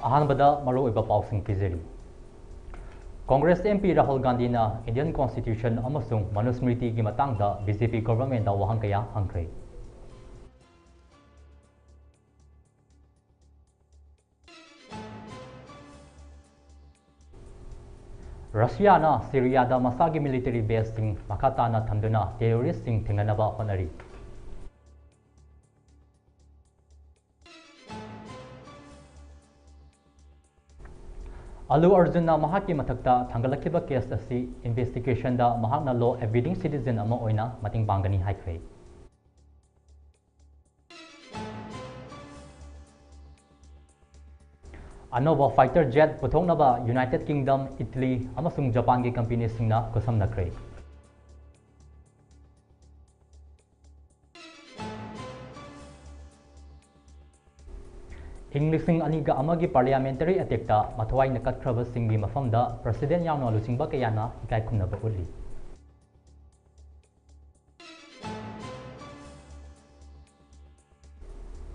अहानबदा मरुओइबा पाउसिंग पिजरी Congress MP Rahul Gandhi ना Indian constitution अमसुंग Manusmriti की मतंगदा BJP government दा वहां कया हंग्रे रशिया ना सीरिया दा मसागी मिलिटरी बेस सिंग मखाता ना थमदुना टेररिस्ट सिंग थेंगनबा होनरी अल्लू अर्जुन ना महाकी मथक्ता थांगलखिबा केस असी इन्वेस्टिगेशन दा महाकना लॉ एबिडिंग सिटीजन अमा ओइना मतिंग पांगनी हाइख्रे अनोवा फाइटर जेट पुथोंगनबा यूनाइटेड किंगडम इटली अमसुंग जापान की कंपनी सिंगना कुसमनख्रे इंग्लिशिंग अनिगा अमगी पार्लियामेंटरी अटेक्टा मथवाई नकत्खरब सिंगी मफमदा प्रेसिडेंट यावना लुचिंगबा कयाना इकाई खुमनबा उल्ली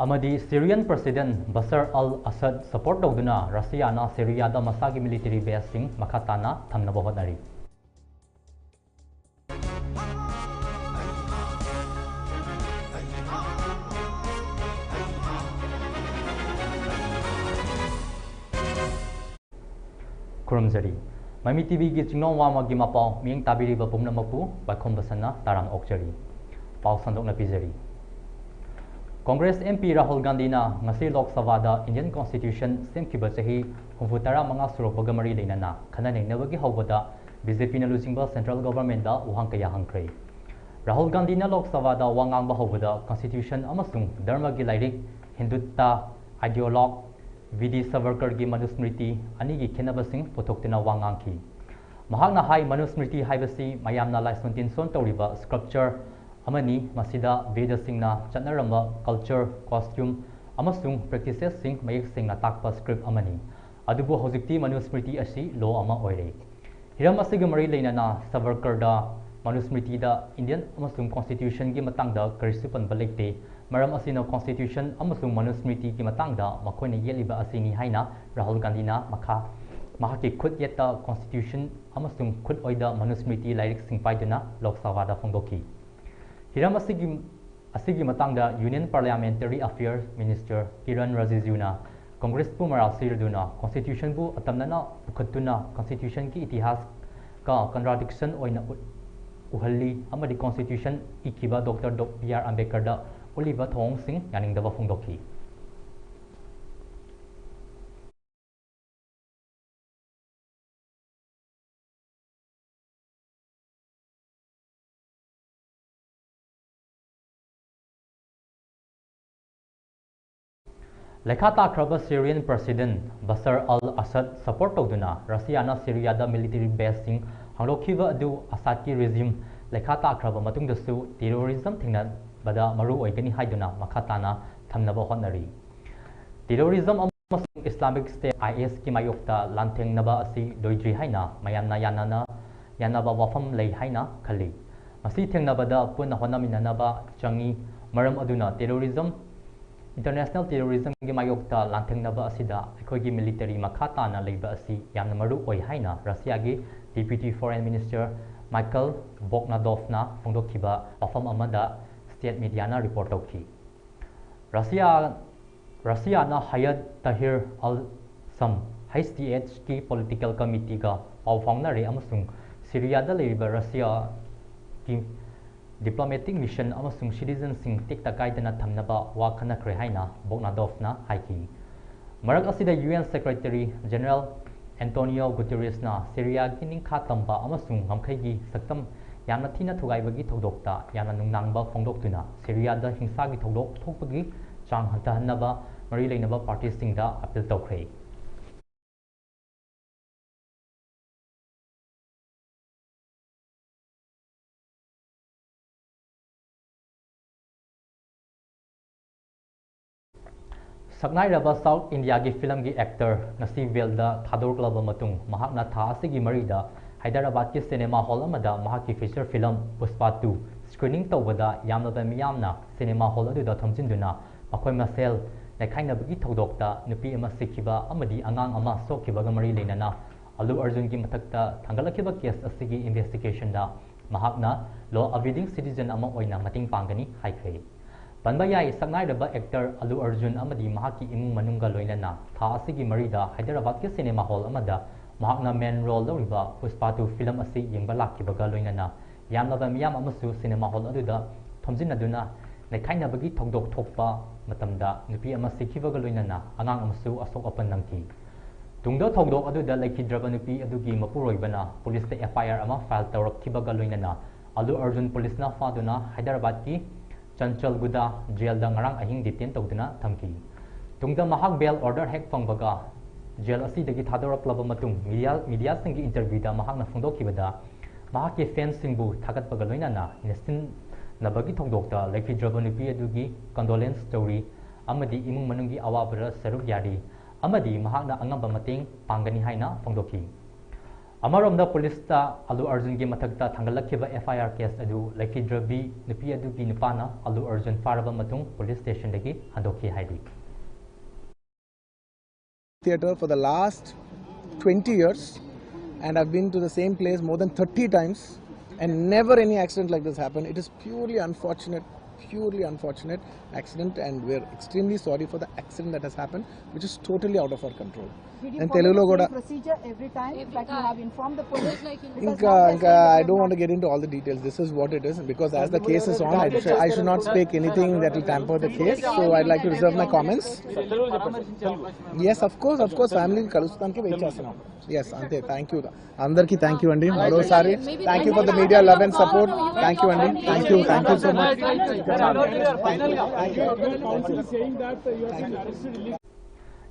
अमदी Syrian president Bashar al Assad support तौदुना रशियाना सीरियादा मसागी मिलिटरी बेस सिंग मखाताना थमनबा होनरी खुरमजरी ममी टीवी की चिंगलों वांगमागी मापाओ मियंग ताबिरिबा पुमनमकु वाइखोम बसना तारांग ओक्चरी पाउ संदोकना पिजरी कांग्रेस एमपी राहुल गांधी ना ngasi लोक सभा दा इंडियन कॉन्स्टिट्यूशन सेमखिबा चही 34 सुरकपगा मरी लेना खना नेनबगी हौबदा बीजेपी ना लुचिंगबा सेंट्रल गवर्नमेंट दा वहां कया हंख्रे राहुल गांधी ना लोक सभा दा वांगांगबा हौबदा कॉन्स्टिट्यूशन अमसुंग धर्म की लाइरिक हिंदुत्व आइडियोलॉग विधि सावरकर की मनुस्मृति अनी की खेनबसिंग पुथोक्तना वांगांखी महाकना हाई मनुस्मृति हाइबसी मयामना लाइसमंतिन सोन तौरिबा स्क्रप्चर अमनी मसिदा वेदसिंगना चनरंबा कल्चर कॉस्ट्यूम अमसुंग प्रैक्टिसेस सिंग मयेक सिंगना ताकपा स्क्रिप्ट अमनी अदुबु हौजिक्ति मनुस्मृति असी लॉ अमा ओइरे हिरम असिग मरी लेना सावरकर दा मनुस्मृति दा इंडियन अमसुंग कॉन्स्टिट्यूशन की मतंगदा करिसु पनबा लेते मरम असिनो कॉन्स्टिट्यूशन अमसुंग मनुस्मृति की मतंगदा मखोइना येलिबा असिनी हाइना राहुल गांधी ना मखा महाकी खुद येता कॉन्स्टिट्यूशन अमसुंग खुद ओइदा मनुस्मृति लाइरिक सिंग पाइदुना लोकसभा फोंदोकी हिरम असिगी मतंगदा union parliamentary affairs minister Kiren रिजिजुना कांग्रेस पु मराल सिरदुना कॉन्स्टिट्यूशन बु अतमना पुखतुना कॉन्स्टिट्यूशन की इतिहास का कंट्राडिक्शन ओइना उहल्ली अमदी कॉन्स्टिट्यूशन इकिबा डॉक्टर बी.आर. अम्बेडकर दा उलिबा थोंग सिंह यानिंगदबा फोंदोकी लेखा ताख्रब Syrian president Bashar al Assad support तौदुना रशियाना सीरियादा मिलिटरी बेस सिंग हांगलोखिबा अदु असद की रेजिम लेखा ताख्रब मतुंगदसु टेररिज्म थेंगनबदा मरु ओइगनी हाइदुना मखाताना थमनबा honorary terrorism अमसुंग Islamic state IS की मायोक्ता लांथेंगनबा असि लोइद्री हाइना मयामना यानाबा वाफम लei हाइना खली मसी थेंगनबदा पुन होनामिननबा चंगी मरम अदुना टेररिज्म इंटरनेशनल टेररिज्म की मायोक्ता लांथेंगनबा असिदा अखोगी मिलिटरी मखाताना लेबा असि यामना मरु ओइ हाइना रशिया की डिप्यूटी फॉरेन मिनिस्टर माइकल बोगनादोवना फोंदोखिबा वाफम अमदा स्टेट मीडियाना रिपोर्ट तौखी रशियाना Hayat Tahrir al Sham HTH की पॉलिटिकल कमिटी का पाव फाउंगनरे अमसुंग सीरियादा लेबा रशिया की डिप्लोमेटिक मिशन अमसुंग सिटीजन सिंग टेक्ता काइदना थमनबा वा खनख्रे हाइना बोगनादोवना हाइकी मरक असिदा UN सेक्रेटरी जनरल एंटोनियो गुटेरेसना सीरिया की निखा तंबा अमसुंग हमखैगी सक्तम यामना थीना थुगाइबगी थौदोक्ता यामना नुंगनांगबा फोंदोक्तुना सीरियादा हिंसागी थौदोक थोकबगी चांग हंतहन्नबा मरी लेनबा पार्टी सिंगदा अपील तौख्रे सकनाइरबा साउथ इंडिया की फिल्म की एक्टर नसी वेलदा थादोरक्लबा मतुंग महाकना था असिगी मरीदा Hyderabad ki cinema hall amada mahaki feature film Puspa 2 screening tawbada yamnaba miyamna cinema hall aduda thamjinduna makhoi masel lekhainabagi thodokta nupi ama sikhiba amadi angang ama sokhiba ga mari leinana Allu Arjun ki mathakta thangalakhiba case asigi investigation da mahakna law abiding citizen ama oina mating pangani haikhe Panbayai Sangairaba actor Allu Arjun amadi mahaki imung manungga loinana tha asigi marida Hyderabad ki cinema hall amada mahakna main role loriba Puspa 2 film asi yengba lakhibaga loinana yamnaba miyam amasu cinema hall aduda thomjinaduna lekhainabagi thongdok thokpa matamda nupi ama sikhibaga loinana angang amasu asok apan nangki tungda thongdok aduda lekhidraba nupi adugi mapuroibana police te FIR ama file tawrakhibaga loinana Allu Arjun police na faduna Hyderabad ki Chanchalguda jail da ngarang ahing detain tawduna thamki tungda mahak bail order hek pangbaga jail asi dagi thadaroklaba matung media singi interview da mahakna phongdokhibada mahaki fans singbu thagatpaga loinana nesin nabagi thongdokta lekhidraba nupi adugi condolence story amadi imung manungi awabara saruk yari amadi mahakna angamba mating pangani haina phongdokhi Amaromda police ta Allu Arjun gi mathakta thangalakhiba FIR case adu lekhidrabi nupi adugi nupana Allu Arjun faraba matung police station dagi handokhi haidi Theatre for the last 20 years and I've been to the same place more than 30 times and never any accident like this happened. It is purely unfortunate accident and we're extremely sorry for the accident that has happened, which is totally out of our control. Did you follow the same procedure every time that you have informed the police? I don't want to get into all the details. This is what it is because as the case is on, I should not speak anything that will tamper the case. So I'd like to reserve my comments. Yes, of course. Family kalustan ke wait chestunam. Yes, ante. Thank you. Andarki thank you andi. Marosari. Thank you for the media love and support. Thank you andi. Thank you so much.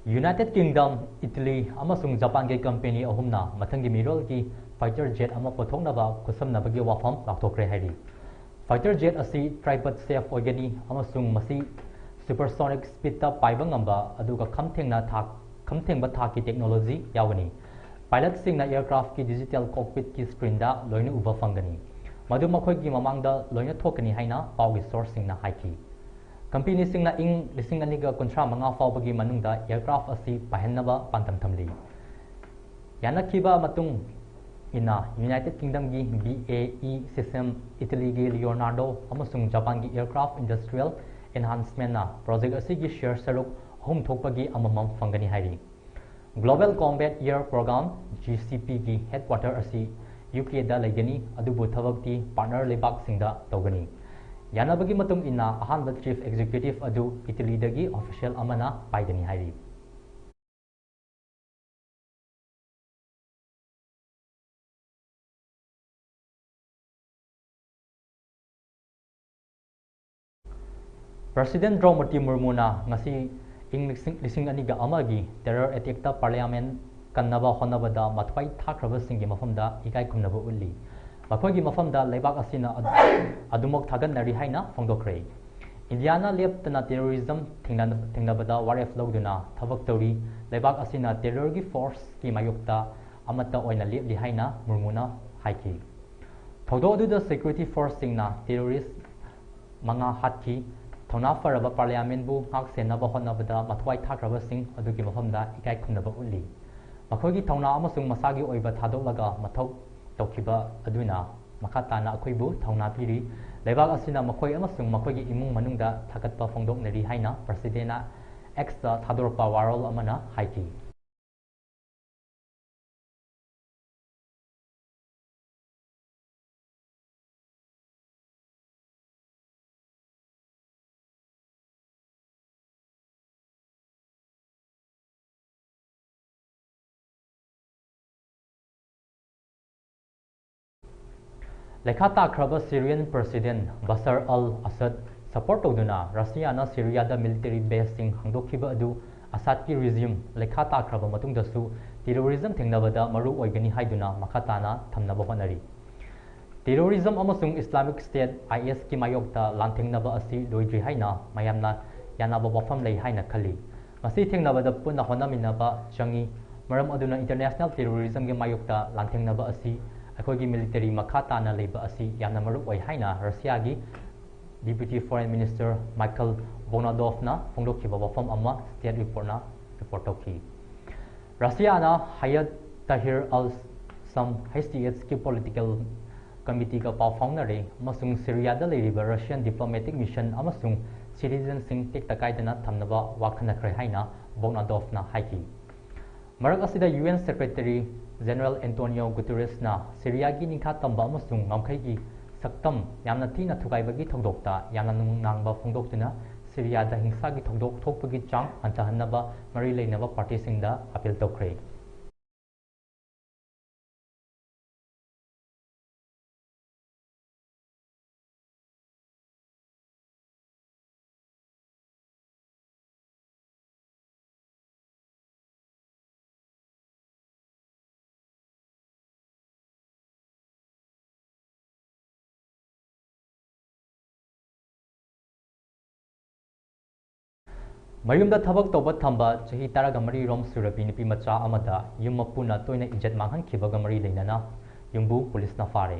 United Kingdom, Italy, amasung Japan ge company ahumna mathangi mirol ki fighter jet ama pothoknaba kusamnabagi wafam laktokre haidi fighter jet asi tripod safe oigani amasung masi supersonic speed ta paiba ngamba aduga khamthengba thaki technology yawani pilot singna aircraft ki digital cockpit ki screen da loina uba fangani madu makhoi ki mamangda loina thokani haina pawgi source singna haiki Company singna ing lising aniga kontra manga fawbagi manungda aircraft asi pahennaba pantam thamli yana kiba matung ina United Kingdom gi BAE system Italy gi Leonardo amasung Japan gi aircraft industrial enhancement na project asi gi share saruk home thokpagi amamam fangani hairi Global Combat Air Program GCP gi headquarter asi UK da laigani adubu thabakti partner lebak singda tawgani Yanabagi matung ina ahanba chief executive adu Italy dagi official amana paidani hairi President Draupadi Murmu na ngasi ing lising aniga amagi terror attack ta parliament kannaba honabada mathwai thakraba singi mafamda ikai khumnaba ulli Makogi mafamda lebak asina adumok thagan nari haina phongdokre Indiana leptana terrorism thingnabada waref logduna thabak tori lebak asina terror gi force ki mayokta amata oina lepli haina murmuna haiki thodo aduda security force singna terrorist manga hatki thona faraba parliament bu ngak senaba honabada mathwai thakraba sing adugi mafamda ikai khumnaba ulli makogi thona amasung masagi oiba thadolaga mathok Tokiba aduna makatana akoibu thongna piri lebak asina makoi amasung makoigi imung manungda thagatpa phongdok nari haina presidena extra thadorpa warol amana haiki Lekhata Kraba Syrian President Bashar al-Assad support tawduna Russia na Syria da military base sing hangdokhiba adu Assad ki regime lekhata kraba matungda su terrorism thengnabada maru oigani haiduna makhatana thamnaba honari terrorism amasung Islamic State IS ki mayokta lanthengnaba asi loidri haina mayamna yanaba wafam lei haina khali masi thengnabada punna honaminaba changi maram aduna international terrorism ge mayokta lanthengnaba asi मखोगी military मखा ताना लेबा असि यामना मरुक ओइ हाइना रसिया गी Deputy Foreign Minister Michael Bonadovna फोंदोखिबा वफम अमा स्टेट रिपोर्टना रिपोर्ट तौखि रसियाना Hayat Tahrir al Sham HTH की पॉलिटिकल कमिटी का पाव फाउंडरे अमसुंग सिरियादा लेरिबा रशियन डिप्लोमेटिक मिशन अमसुंग सिटीजन सिंग टेक तकाइदना थमनबा वाखनखरे हाइना बोनाडोफना हाइकी मरक असिदा UN Secretary General Antonio Guterres na Syria की निखा तंबा अमसुंग ngамखै की सक्तम यामना थीना थुगाइबगी थौदोक्ता यामना नुंगनांगबा फोंदोक्तुना सिरियादा हिंसा की थौदोक थोकपगी चांग हंथहन्नबा मरी लेनबा पार्टीसिंगदा अपील तौखरे मयुमदा थबक तौबा थंबा चही तारागा मरी रोम सुरबी नुपी मचा अमदा युम मपुना तोइना इज्जत मांगहनखिबगा मरी लेनना युमबु पुलिसना फारे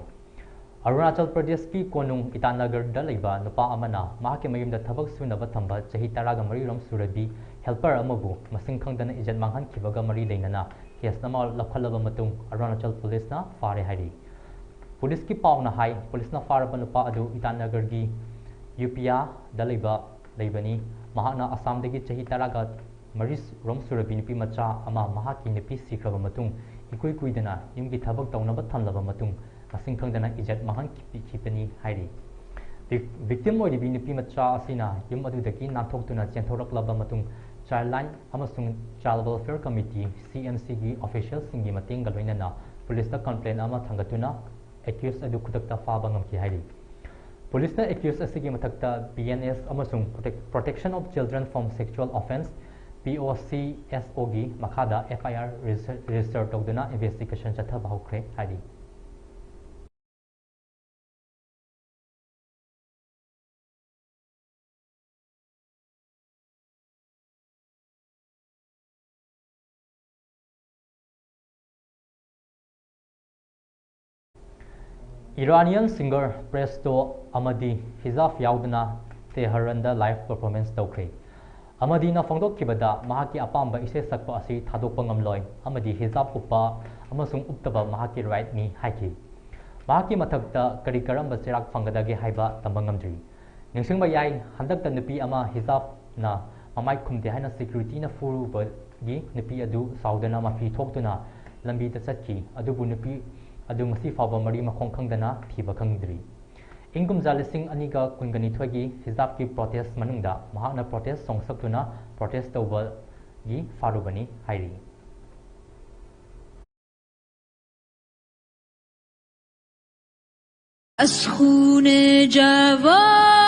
अरुणाचल प्रदेश की कोनुंग ईटानगर दा लेबा नुपा अमना माके मयुमदा थबक सुनबा थंबा चही तारागा मरी रोम सुरबी हेल्पर अमबु मसिंग खंगदना इज्जत मांगहनखिबगा मरी लेनना केस नमा लखलबा मतुंग अरुणाचल पुलिसना फारे हाइरी पुलिस की पावना हाई पुलिसना फारबा नुपा अदु ईटानगर की यूपिया दा लेबनी महाना असम दगी चही तारागा मरीस रोम सुरबी नुपी मचा अमा महाकी नुपी सिखरबा मतुंग इकुई कुइदना युमगी थबक तौनबा थमलबा मतुंग मसिंग खंगदना इज्जत मांगहन खिपनी हाइरी विक्टिम ओइरिबी नुपी मचा असिना युम अदुदगी नाथोक्तुना चेंथोरकलबा मतुंग चाइल्ड लाइन अमसुंग चाइल्ड वेलफेयर कमिटी CMC की ऑफिशियल सिंगी मतेंग गलोइनना पुलिस दा कंप्लेन अमा थंगतुना एक्यूज अदु खुदकता फाबा ngamki हाइरी पुलिस ने एक्यूज असिगी मथक्ता BNS अमसुंग protection of children from sexual offence POCSO गी मखादा FIR रजिस्टर तौदुना इन्वेस्टिगेशन चथबा हौख्रे हाइरी Iranian singer Presto Amadi hijab yaudna Tehranda live performance taukhre Amadi na phongdokkibada mahaki apamba ise sakpa asi thadokpa ngamloi Amadi hijab uppa amasung uptaba mahaki right ni haiki Mahaki mathakta kari karamba chirak phangadagi haiba tamba ngamdri Ningsingba yai handakta nupi ama hijab na mamai khumde haina security na furu bagi nupi adu saudana mafi thoktuna lambi ta chatki adubu nupi अदु मसी फाबा मरी मखों खंगदना थीबा खंगद्री इंगुम जालिसिंग अनिगा कुंगनी थ्वगी हिजाब की protest मनुंगदा महाना protest सोंगसक्तुना protest तौबगी फारुबनी हाइरी असखून जवान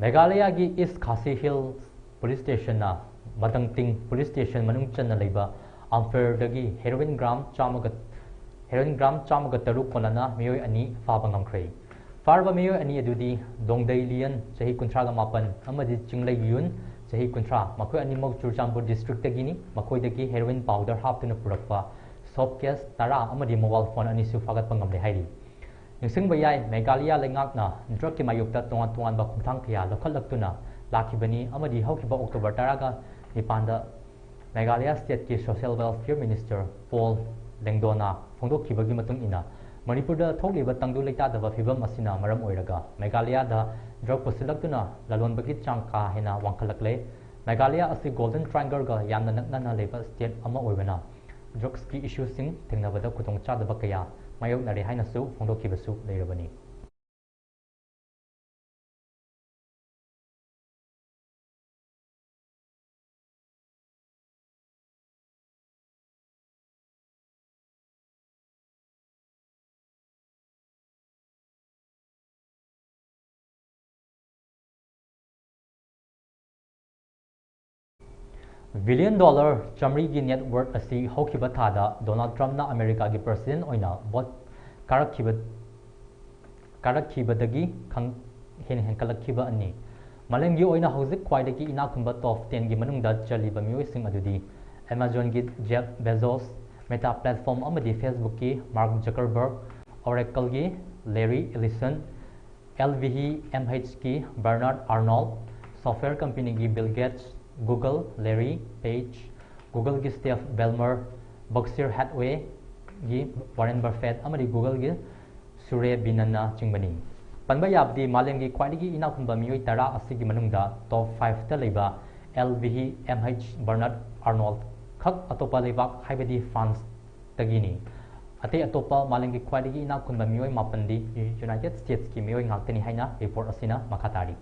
मेघालय की east खासी hills police station ना मदंगतिंग police station मनुंग चन्ना लेबा अम्फेरदगी हेरोइन ग्राम चामग तरुक कोनना मियोय अनि फाबा ngamkhre फारबा मियोय अनि अदुदी दोंगदै लियन चही कुंथ्रागा मापन अमदि चिंगलै युन चही कुंथ्रा मखोय अनि मक चुरचामपुर डिस्ट्रिक्ट तगिनी मखोयदगी हेरोइन पाउडर हापतुना पुरकपा सॉफ्ट केस तारा अमदि मोबाइल फोन अनि सु फागतपा ngamle हाइरी निसिंग बयाय मेघालय लेंगाकना ड्रग की मायुक्ता तोंगान तोंगान बा खुमथांग खया लखलक्तुना लाखिबनी अमदि हौखिबा अक्टोबर 10 निपानदा मेघालय स्टेट की सोशल वेलफेयर मिनिस्टर पॉल लेंगडोना फोंदोखिबगी मतुंग इना मणिपुरदा थोकलिबा तंगदु लेतादबा फिबम असिना मरम ओइरगा मेघालयदा ड्रग पुसिलक्तुना ललोनबगी चांग का हेना वांखलक्ले मेघालय असि गोल्डन ट्रायंगल गा यामना नकनना लेबा स्टेट अमा ओइबना ड्रग्सकी इश्यूसिंग थेंगनबदा खुदोंचादबा कया मायोकनारे हाइनासु फोंदोखिबसु लेरबनी $1 billion chamri net worth asi hokhiba thada Donald Trump na America gi president oina vote karakhibadagi khang hen kalakhiba ani malem gi oina hojik khwaidagi ina khumba top 10 gi manungda chaliba mioi sing adudi Amazon gi Jeff Bezos, Meta platform amadi Facebook gi Mark Zuckerberg, Oracle gi Larry Ellison, LVMH gi Bernard Arnold, software company gi Bill Gates, Google Larry Page, Google gi Steve Ballmer, Berkshire Hathaway gi Warren Buffett amadi Google gi Surya Binana chingbani panba yabdi malem gi khwaidagi ina khumba mioi tara asigi manungda top 5 ta leiba LVMH Bernard Arnold khak atopa lebak haibadi France tagini ate atopa malem gi khwaidagi ina khumba mioi mapandi United States ki mioi ngaktani haina report asina makatari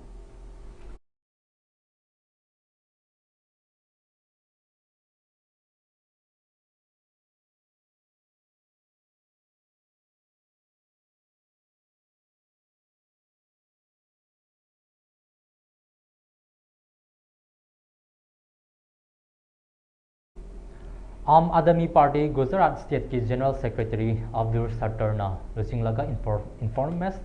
Aam Adami Party Gujarat State की General Secretary Abdul Sattar na Lusinglaka Informes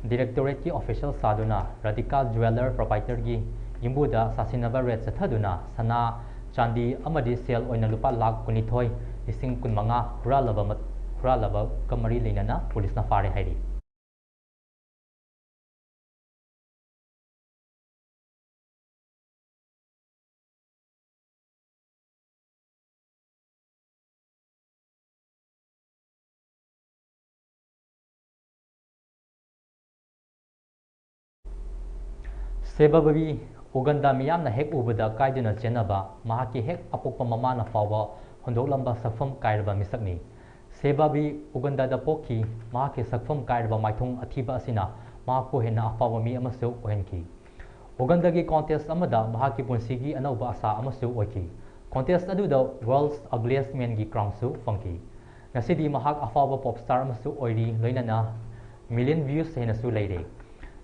Directorate की Official Saduna Radhika Jeweler Proprietor की Yimbuda Sasinaba Red Sathaduna Sana Chandi Amadi Sale Oina Lupa Lak Kunithoi Lising Kunmanga Huralaba Kamari Linana Police na Fare Hairi Sebababi Uganda miyamna hek ubada kaiduna chenaba mahaki hek apokpa mamana fawa hondoklamba sakfam kairaba misakni Sebabi Uganda da pokhi mahaki sakfam kairaba maithong athiba asina mahakpo hena afawa mi amasu ohenki Uganda gi contest amada mahaki punsigi anauba asa amasu oiki contest aduda World's Ugliest Man gi crown su funky ngasidi mahak afawa pop star amasu oiri loinana million views hena su leire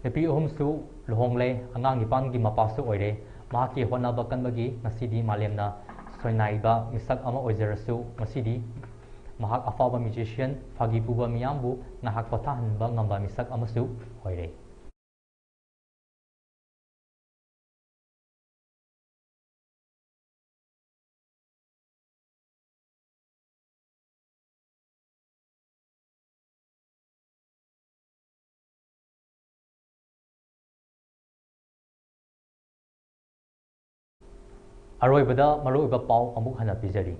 Nepi ohumsu lohongle angang ipan gi mapasu oire mahaki honaba kanbagi ngasidi malemna soinaiba misak ama oizerasu ngasidi mahak afaba musician phagi puba miyambu nahak pathahanba ngamba misak amasu oire Aroibada maruiba pau amuk hana pijari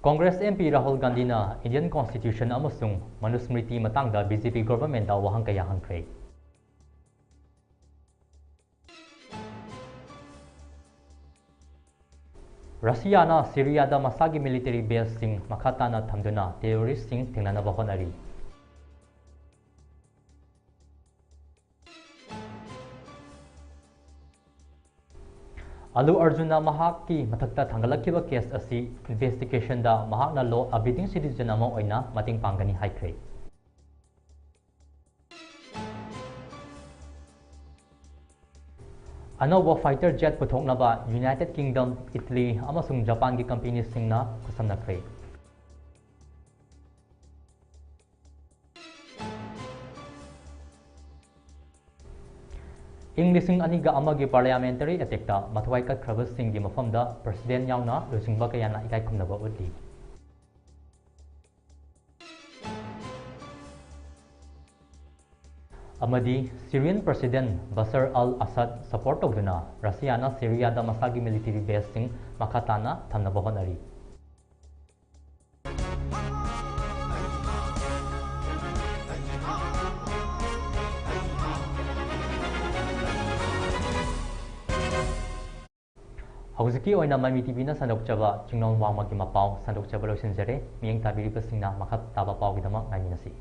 Congress MP Rahul Gandhi na Indian Constitution amasung manusmriti matangda BJP government da wahang kaya hangkre Russia na Syria da masagi military base sing makata na thamduna terrorist sing thingnana bahonari Alu Arjuna mahaki mathakta thangalakhiba case asi investigation da mahakna law abiding citizen ama oina mating pangani haikre Anova fighter jet puthoknaba United Kingdom, Italy amasung Japan gi company singna kusamnakre Lising aniga amagi parliamentary attack da mathwai kat khraba singgi mafamda president yauna lusingba kayana ikai khumnaba udli Amadi Syrian President Bashar al-Assad support tawduna Russia na Syria da masagi military base sing makatana thamnaba honari ꯍꯧꯖꯤꯛꯀꯤ ꯑꯣꯏꯅ ꯃꯃꯤ ꯇꯤꯚꯤꯅ ꯁꯟꯗꯣꯛꯆꯕ ꯆꯤꯡꯂꯣꯟ ꯋꯥꯡꯃꯒꯤ ꯃꯄꯥꯎ ꯁꯟꯗꯣꯛꯆꯕ ꯂꯣꯏꯁꯤꯟꯖꯔꯦ ꯃꯤꯠꯌꯦꯡ ꯇꯥꯕꯤꯔꯤꯕꯁꯤꯡꯅ ꯃꯈꯥ ꯇꯥꯕ ꯄꯥꯎꯒꯤꯗꯃꯛ ꯉꯥꯏꯃꯤꯟꯅꯁꯤ